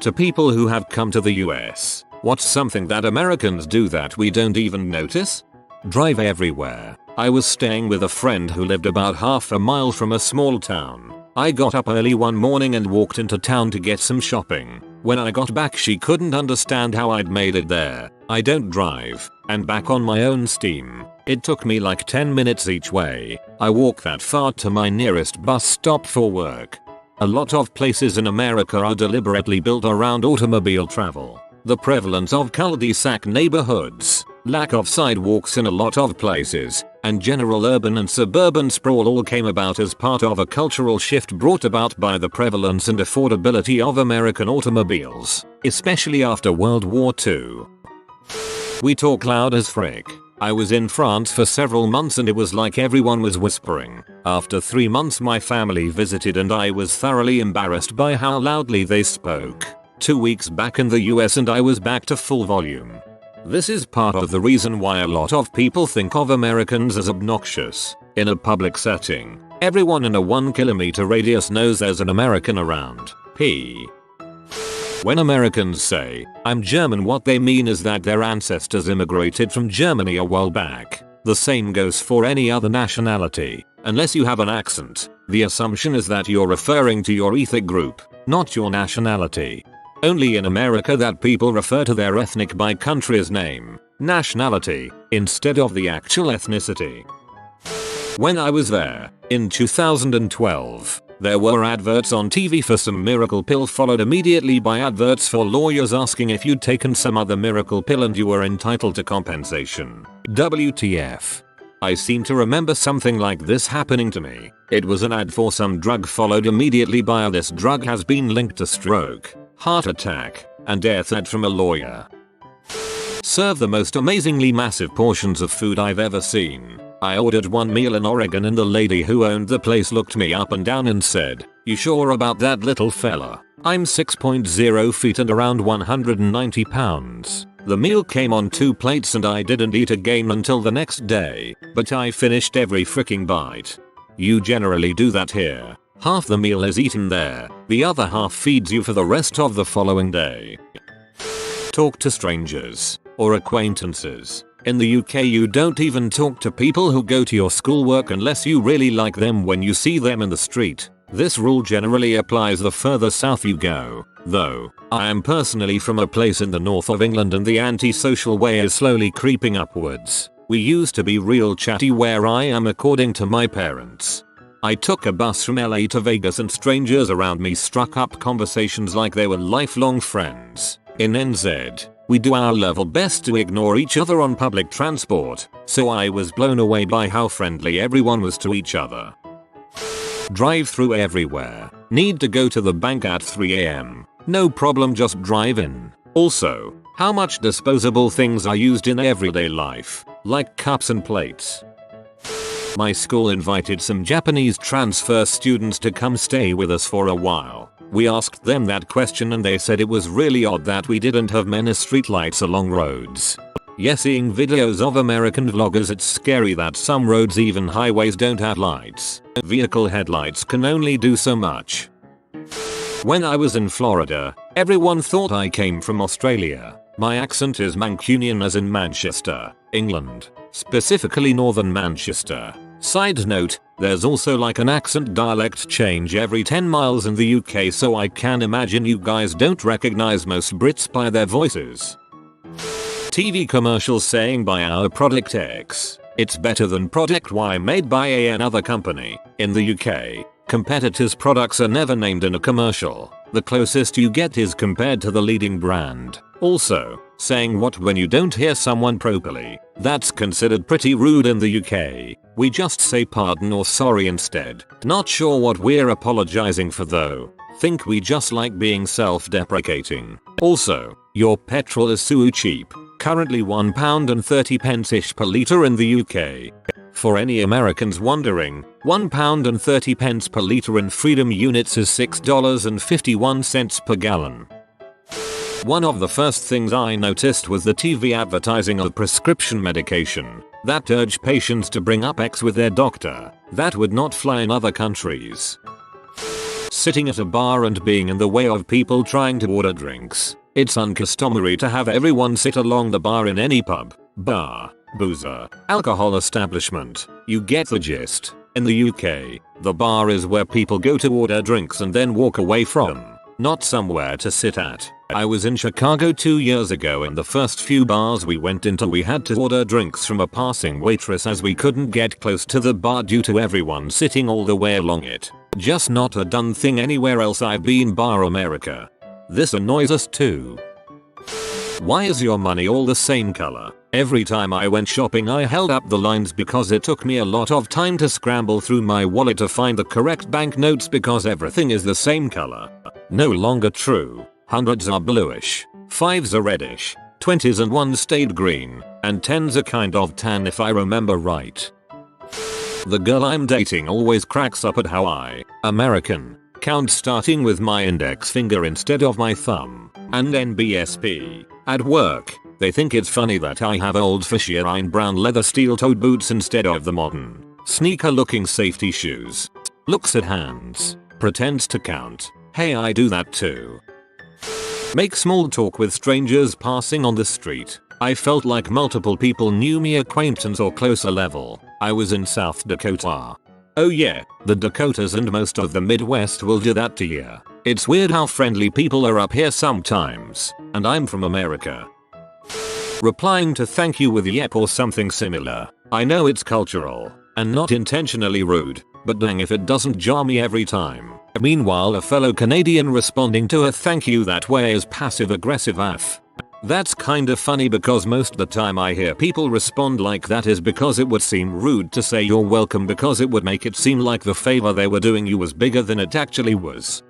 To people who have come to the US, what's something that Americans do that we don't even notice? Drive everywhere. I was staying with a friend who lived about half a mile from a small town. I got up early one morning and walked into town to get some shopping. When I got back she couldn't understand how I'd made it there. I don't drive, and back on my own steam. It took me like 10 minutes each way. I walk that far to my nearest bus stop for work. A lot of places in America are deliberately built around automobile travel. The prevalence of cul-de-sac neighborhoods, lack of sidewalks in a lot of places, and general urban and suburban sprawl all came about as part of a cultural shift brought about by the prevalence and affordability of American automobiles, especially after World War II. We talk loud as frick. I was in France for several months and it was like everyone was whispering. After 3 months my family visited and I was thoroughly embarrassed by how loudly they spoke. 2 weeks back in the US and I was back to full volume. This is part of the reason why a lot of people think of Americans as obnoxious. In a public setting, everyone in a 1 kilometer radius knows there's an American around. When Americans say, "I'm German," what they mean is that their ancestors immigrated from Germany a while back. The same goes for any other nationality. Unless you have an accent, the assumption is that you're referring to your ethnic group, not your nationality. Only in America that people refer to their ethnic by country's name, nationality, instead of the actual ethnicity. When I was there, in 2012, there were adverts on TV for some miracle pill followed immediately by adverts for lawyers asking if you'd taken some other miracle pill and you were entitled to compensation. WTF. I seem to remember something like this happening to me. It was an ad for some drug followed immediately by a "this drug has been linked to stroke, heart attack, and death" ad from a lawyer. Serve the most amazingly massive portions of food I've ever seen. I ordered one meal in Oregon and the lady who owned the place looked me up and down and said, "You sure about that, little fella? I'm 6.0 feet and around 190 pounds. The meal came on 2 plates and I didn't eat again until the next day, but I finished every freaking bite. You generally do that here. Half the meal is eaten there, the other half feeds you for the rest of the following day." Talk to strangers or acquaintances. In the UK you don't even talk to people who go to your schoolwork unless you really like them when you see them in the street. This rule generally applies the further south you go, though. I am personally from a place in the north of England and the antisocial way is slowly creeping upwards. We used to be real chatty where I am according to my parents. I took a bus from LA to Vegas and strangers around me struck up conversations like they were lifelong friends. In NZ, we do our level best to ignore each other on public transport, so I was blown away by how friendly everyone was to each other. Drive through everywhere. Need to go to the bank at 3 AM. No problem, just drive in. Also, how much disposable things are used in everyday life, like cups and plates? My school invited some Japanese transfer students to come stay with us for a while. We asked them that question and they said it was really odd that we didn't have many streetlights along roads. Yeah, seeing videos of American vloggers, it's scary that some roads, even highways, don't have lights. Vehicle headlights can only do so much. When I was in Florida, everyone thought I came from Australia. My accent is Mancunian, as in Manchester, England, specifically northern Manchester. Side note, there's also like an accent dialect change every 10 miles in the UK, so I can imagine you guys don't recognize most Brits by their voices. TV commercials saying "buy our product X, it's better than product Y made by another company." In the UK, competitors' products are never named in a commercial. The closest you get is compared to the leading brand. Also, saying "what" when you don't hear someone properly, that's considered pretty rude in the UK. We just say "pardon" or "sorry" instead. Not sure what we're apologizing for though. Think we just like being self-deprecating. Also, your petrol is so cheap. Currently £1.30-ish per litre in the UK. For any Americans wondering, £1.30 per litre in Freedom units is $6.51 per gallon. One of the first things I noticed was the TV advertising of prescription medication that urged patients to bring up X with their doctor. That would not fly in other countries. sitting at a bar and being in the way of people trying to order drinks. It's uncustomary to have everyone sit along the bar in any pub, bar, boozer, alcohol establishment. You get the gist. In the UK, the bar is where people go to order drinks and then walk away from, not somewhere to sit at. I was in Chicago 2 years ago and the first few bars we went into we had to order drinks from a passing waitress as we couldn't get close to the bar due to everyone sitting all the way along it. Just not a done thing anywhere else I've been bar America. This annoys us too. Why is your money all the same color? Every time I went shopping I held up the lines because it took me a lot of time to scramble through my wallet to find the correct banknotes because everything is the same color. No longer true. Hundreds are bluish, 5s are reddish, 20s and 1s stayed green, and 10s are kind of tan if I remember right. The girl I'm dating always cracks up at how I, American, count starting with my index finger instead of my thumb, and NBSP. At work, they think it's funny that I have old Fascination brown leather steel-toed boots instead of the modern, sneaker-looking safety shoes. Looks at hands, pretends to count. Hey, I do that too. Make small talk with strangers passing on the street. I felt like multiple people knew me, acquaintance or closer level. I was in South Dakota. Oh yeah, the Dakotas and most of the Midwest will do that to you. It's weird how friendly people are up here sometimes, and I'm from America. Replying to thank you with yep or something similar. I know it's cultural, and not intentionally rude, but dang if it doesn't jar me every time. Meanwhile a fellow Canadian responding to a thank you that way is passive aggressive AF. That's kinda funny because most of the time I hear people respond like that is because it would seem rude to say you're welcome because it would make it seem like the favor they were doing you was bigger than it actually was.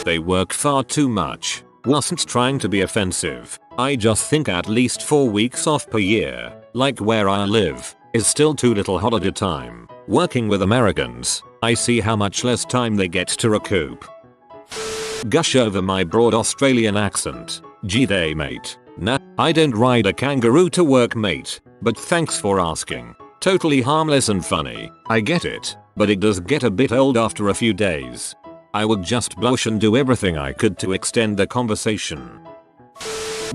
They work far too much. Wasn't trying to be offensive. I just think at least 4 weeks off per year, like where I live, is still too little holiday time. Working with Americans, I see how much less time they get to recoup. Gush over my broad Australian accent. G'day mate. Nah, I don't ride a kangaroo to work mate, but thanks for asking. Totally harmless and funny, I get it, but it does get a bit old after a few days. I would just blush and do everything I could to extend the conversation.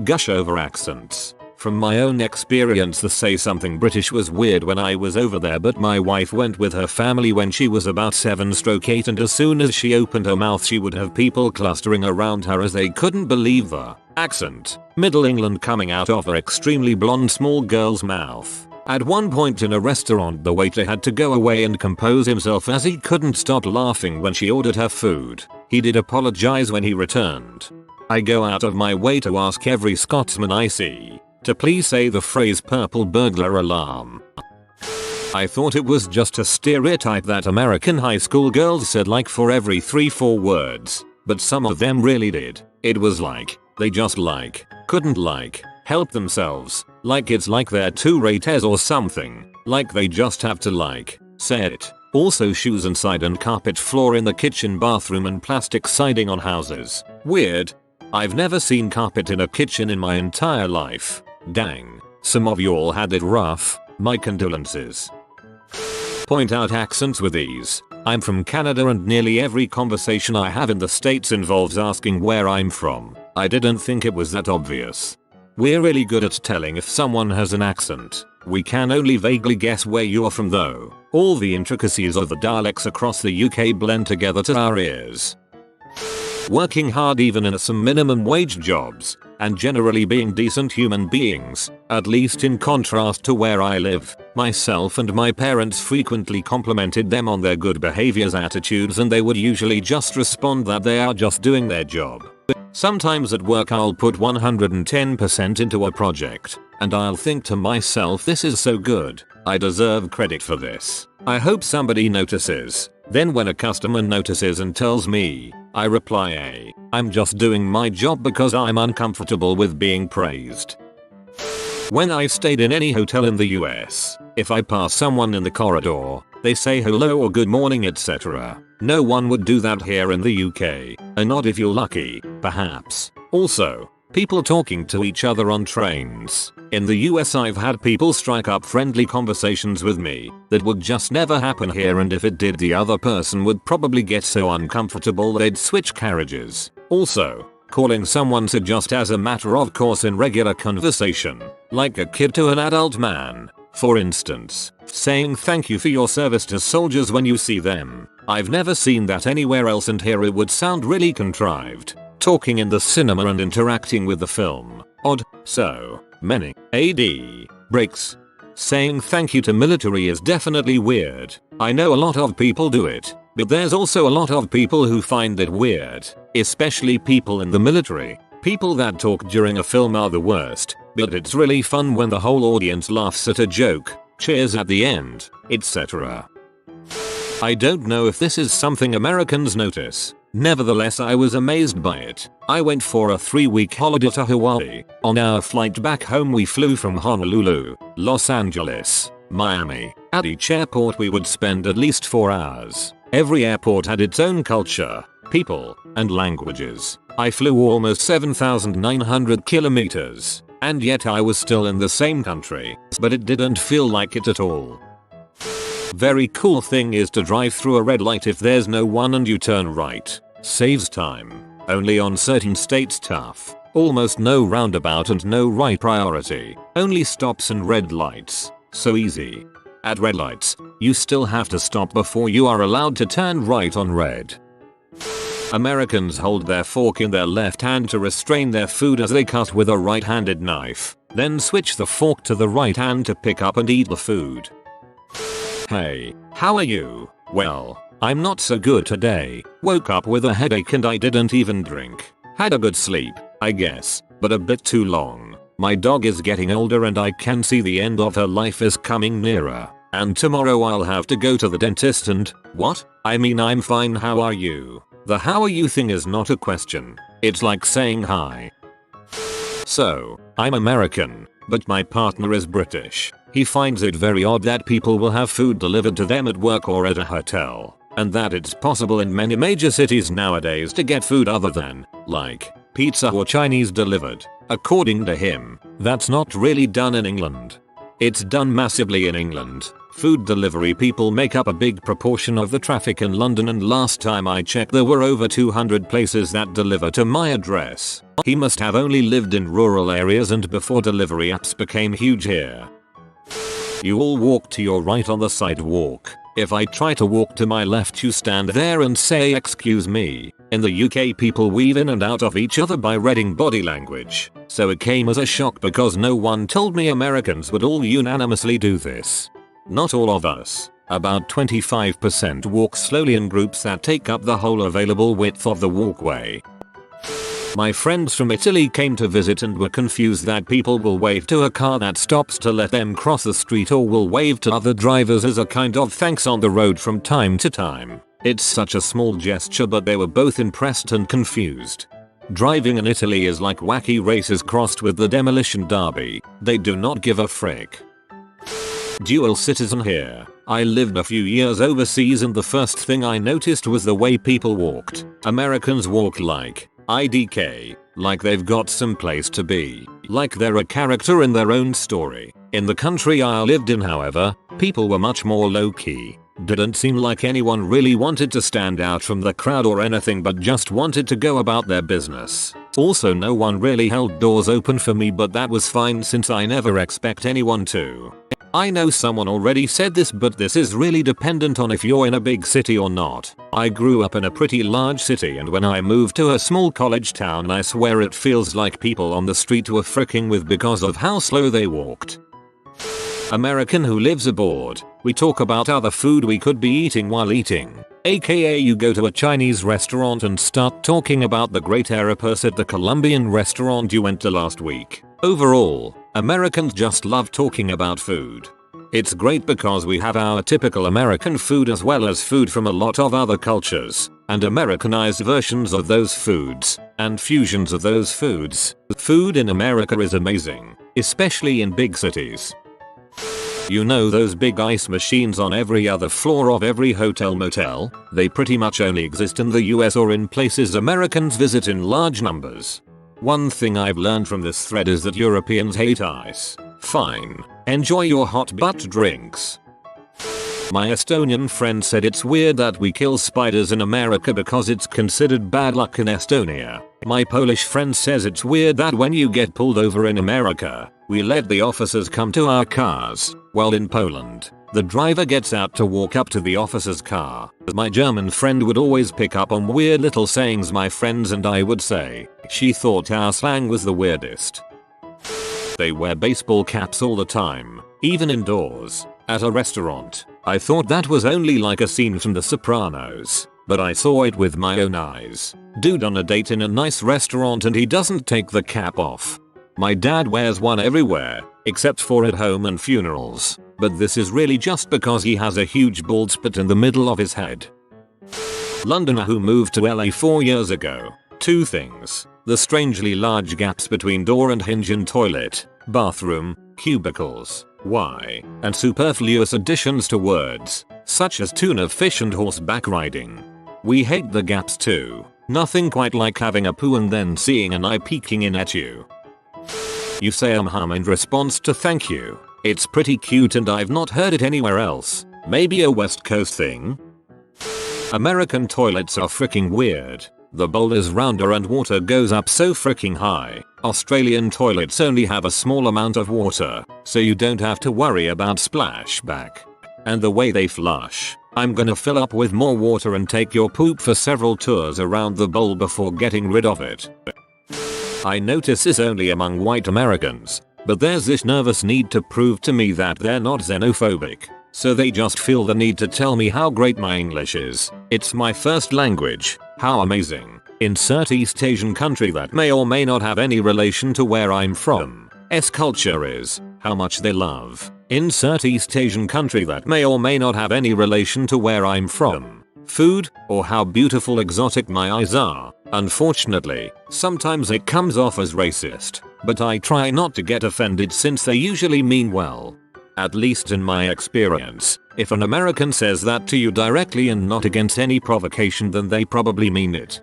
Gush over accents. From my own experience, the say something British was weird when I was over there, but my wife went with her family when she was about 7/8 and as soon as she opened her mouth she would have people clustering around her as they couldn't believe the accent. Middle England coming out of her extremely blonde small girl's mouth. At one point in a restaurant the waiter had to go away and compose himself as he couldn't stop laughing when she ordered her food. He did apologize when he returned. I go out of my way to ask every Scotsman I see to please say the phrase purple burglar alarm. I thought it was just a stereotype that American high school girls said like for every 3-4 words, but some of them really did. It was like, they just like, couldn't like, help themselves, like it's like they're too rated or something, like they just have to like, say it. Also shoes inside and carpet floor in the kitchen bathroom and plastic siding on houses. Weird. I've never seen carpet in a kitchen in my entire life. Dang, some of y'all had it rough, my condolences. Point out accents with ease. I'm from Canada and nearly every conversation I have in the States involves asking where I'm from. I didn't think it was that obvious. We're really good at telling if someone has an accent. We can only vaguely guess where you're from though. All the intricacies of the dialects across the UK blend together to our ears. Working hard even in some minimum wage jobs, and generally being decent human beings, at least in contrast to where I live. Myself and my parents frequently complimented them on their good behaviors attitudes and they would usually just respond that they are just doing their job. Sometimes at work I'll put 110% into a project, and I'll think to myself this is so good, I deserve credit for this. I hope somebody notices. Then when a customer notices and tells me, I reply I'm just doing my job because I'm uncomfortable with being praised. When I stayed in any hotel in the US, if I pass someone in the corridor, they say hello or good morning etc. No one would do that here in the UK, and not if you're lucky, perhaps. Also, people talking to each other on trains. In the US I've had people strike up friendly conversations with me that would just never happen here, and if it did the other person would probably get so uncomfortable they'd switch carriages. Also, calling someone sir just as a matter of course in regular conversation, like a kid to an adult man. For instance, saying thank you for your service to soldiers when you see them. I've never seen that anywhere else, and here it would sound really contrived. Talking in the cinema and interacting with the film. Odd. So many AD breaks. Saying thank you to military is definitely weird. I know a lot of people do it, but there's also a lot of people who find it weird, especially people in the military. People that talk during a film are the worst, but it's really fun when the whole audience laughs at a joke, cheers at the end, etc. I don't know if this is something Americans notice. Nevertheless, I was amazed by it. I went for a 3-week holiday to Hawaii. On our flight back home we flew from Honolulu, Los Angeles, Miami. At each airport we would spend at least 4 hours. Every airport had its own culture, people, and languages. I flew almost 7,900 kilometers, and yet I was still in the same country, but it didn't feel like it at all. Very cool thing is to drive through a red light if there's no one and you turn right. Saves time. Only on certain states tough. Almost no roundabout and no right priority. Only stops and red lights. So easy. At red lights, you still have to stop before you are allowed to turn right on red. Americans hold their fork in their left hand to restrain their food as they cut with a right-handed knife, then switch the fork to the right hand to pick up and eat the food. Hey, how are you? Well, I'm not so good today. Woke up with a headache and I didn't even drink. Had a good sleep, I guess, but a bit too long. My dog is getting older and I can see the end of her life is coming nearer. And tomorrow I'll have to go to the dentist and, what? I mean, I'm fine, how are you? The how are you thing is not a question. It's like saying hi. So, I'm American, but my partner is British. He finds it very odd that people will have food delivered to them at work or at a hotel, and that it's possible in many major cities nowadays to get food other than, like, pizza or Chinese delivered. According to him, that's not really done in England. It's done massively in England. Food delivery people make up a big proportion of the traffic in London, and last time I checked there were over 200 places that deliver to my address. He must have only lived in rural areas and before delivery apps became huge here. You all walk to your right on the sidewalk. If I try to walk to my left you stand there and say excuse me. In the UK people weave in and out of each other by reading body language. So it came as a shock because no one told me Americans would all unanimously do this. Not all of us. About 25% walk slowly in groups that take up the whole available width of the walkway. My friends from Italy came to visit and were confused that people will wave to a car that stops to let them cross the street or will wave to other drivers as a kind of thanks on the road from time to time. It's such a small gesture, but they were both impressed and confused. Driving in Italy is like wacky races crossed with the demolition derby. They do not give a frick. Dual citizen here. I lived a few years overseas and the first thing I noticed was the way people walked. Americans walk like IDK, like they've got some place to be, like they're a character in their own story. In the country I lived in, however, people were much more low-key. Didn't seem like anyone really wanted to stand out from the crowd or anything, but just wanted to go about their business. Also, no one really held doors open for me, but that was fine since I never expect anyone to. I know someone already said this, but this is really dependent on if you're in a big city or not. I grew up in a pretty large city, and when I moved to a small college town I swear it feels like people on the street were fricking with because of how slow they walked. American who lives abroad. We talk about other food we could be eating while eating. AKA you go to a Chinese restaurant and start talking about the great arepas at the Colombian restaurant you went to last week. Overall, Americans just love talking about food. It's great because we have our typical American food as well as food from a lot of other cultures, and Americanized versions of those foods, and fusions of those foods. Food in America is amazing, especially in big cities. You know those big ice machines on every other floor of every hotel motel? They pretty much only exist in the US or in places Americans visit in large numbers. One thing I've learned from this thread is that Europeans hate ice. Fine. Enjoy your hot butt drinks. My Estonian friend said it's weird that we kill spiders in America because it's considered bad luck in Estonia. My Polish friend says it's weird that when you get pulled over in America, we let the officers come to our cars, while in Poland, the driver gets out to walk up to the officer's car. My German friend would always pick up on weird little sayings my friends and I would say. She thought our slang was the weirdest. They wear baseball caps all the time, even indoors. At a restaurant, I thought that was only like a scene from The Sopranos, but I saw it with my own eyes. Dude on a date in a nice restaurant and he doesn't take the cap off. My dad wears one everywhere, except for at home and funerals, but this is really just because he has a huge bald spot in the middle of his head. Londoner who moved to LA 4 years ago. 2 things. The strangely large gaps between door and hinge in toilet, bathroom, cubicles. Why? And superfluous additions to words, such as tuna fish and horseback riding. We hate the gaps too. Nothing quite like having a poo and then seeing an eye peeking in at you. You say in response to thank you. It's pretty cute and I've not heard it anywhere else. Maybe a West Coast thing? American toilets are freaking weird. The bowl is rounder and water goes up so freaking high. Australian toilets only have a small amount of water, so you don't have to worry about splashback. And the way they flush, I'm gonna fill up with more water and take your poop for several tours around the bowl before getting rid of it. I notice this only among white Americans, but there's this nervous need to prove to me that they're not xenophobic. So they just feel the need to tell me how great my English is. It's my first language. How amazing. Insert East Asian country that may or may not have any relation to where I'm from. Culture is. How much they love. Insert East Asian country that may or may not have any relation to where I'm from. Food, or how beautiful exotic my eyes are. Unfortunately, sometimes it comes off as racist, but I try not to get offended since they usually mean well. At least in my experience, if an American says that to you directly and not against any provocation, then they probably mean it.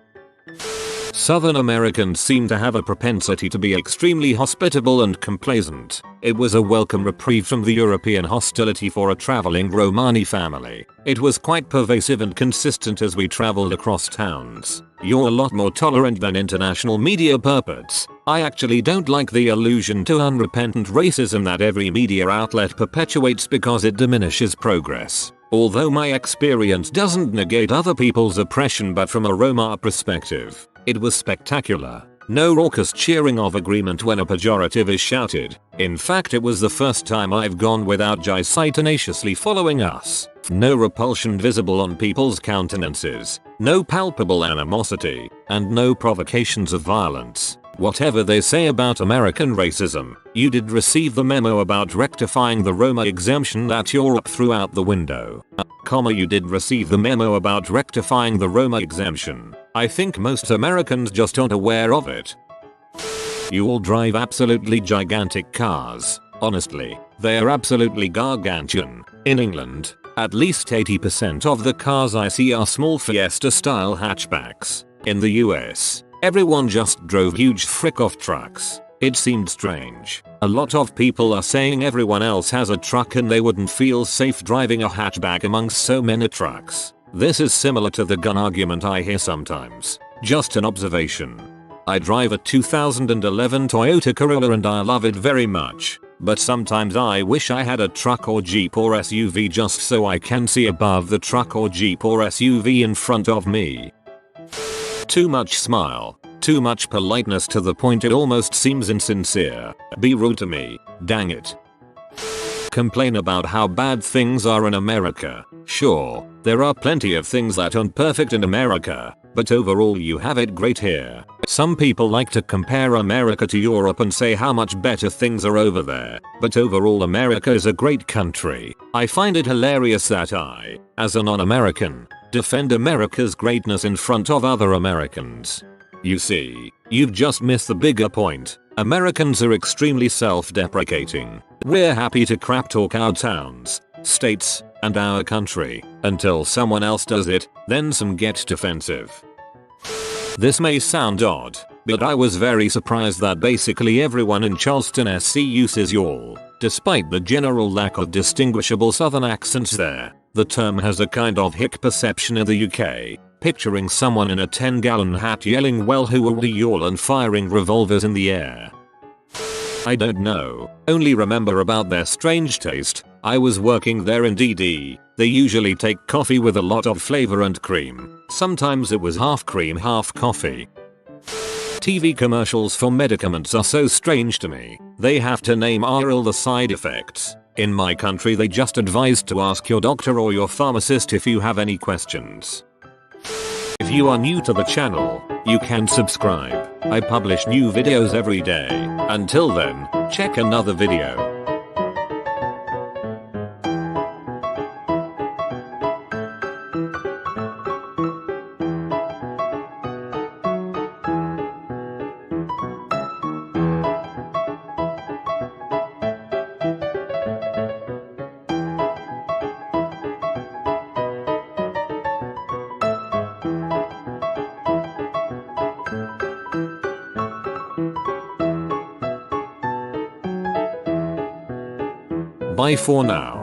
Southern Americans seem to have a propensity to be extremely hospitable and complaisant. It was a welcome reprieve from the European hostility for a traveling Romani family. It was quite pervasive and consistent as we traveled across towns. You're a lot more tolerant than international media purports. I actually don't like the allusion to unrepentant racism that every media outlet perpetuates because it diminishes progress. Although my experience doesn't negate other people's oppression, but from a Roma perspective, it was spectacular. No raucous cheering of agreement when a pejorative is shouted. In fact, it was the first time I've gone without Jai tenaciously following us. No repulsion visible on people's countenances. No palpable animosity. And no provocations of violence. Whatever they say about American racism, you did receive the memo about rectifying the Roma exemption that Europe threw out the window. You did receive the memo about rectifying the Roma exemption. I think most Americans just aren't aware of it. You all drive absolutely gigantic cars. Honestly, they are absolutely gargantuan. In England, at least 80% of the cars I see are small Fiesta-style hatchbacks. In the US, everyone just drove huge frick-off trucks. It seemed strange. A lot of people are saying everyone else has a truck and they wouldn't feel safe driving a hatchback amongst so many trucks. This is similar to the gun argument I hear sometimes. Just an observation. I drive a 2011 Toyota Corolla and I love it very much. But sometimes I wish I had a truck or Jeep or SUV just so I can see above the truck or Jeep or SUV in front of me. Too much smile. Too much politeness to the point it almost seems insincere. Be rude to me. Dang it. Complain about how bad things are in America. Sure, there are plenty of things that aren't perfect in America, but overall you have it great here. Some people like to compare America to Europe and say how much better things are over there, but overall America is a great country. I find it hilarious that I, as a non-American, defend America's greatness in front of other Americans. You see, you've just missed the bigger point. Americans are extremely self-deprecating. We're happy to crap talk our towns, states, and our country until someone else does it, then some get defensive. This may sound odd, But I was very surprised that basically everyone in Charleston SC uses y'all. Despite the general lack of distinguishable southern accents there, the term has a kind of hick perception in the UK, picturing someone in a 10-gallon hat yelling well who are we y'all and firing revolvers in the air. I don't know, only remember about their strange taste. I was working there in DD. They usually take coffee with a lot of flavor and cream. Sometimes it was half cream half coffee. TV commercials for medicaments are so strange to me. They have to name all the side effects. In my country they just advise to ask your doctor or your pharmacist if you have any questions. If you are new to the channel, you can subscribe. I publish new videos every day. Until then, check another video. Bye for now.